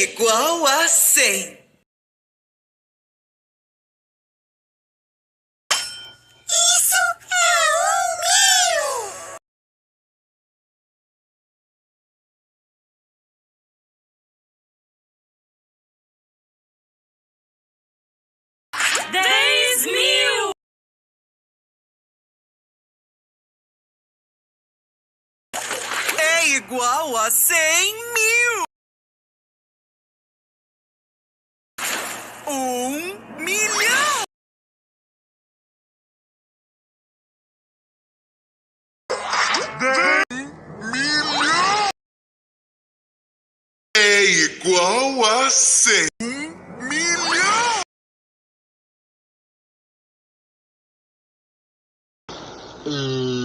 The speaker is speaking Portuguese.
igual a 100. Isso é 1.000. 10.000. É igual a 100.000. 1.000.000. 10.000.000 é igual a 100.000.000.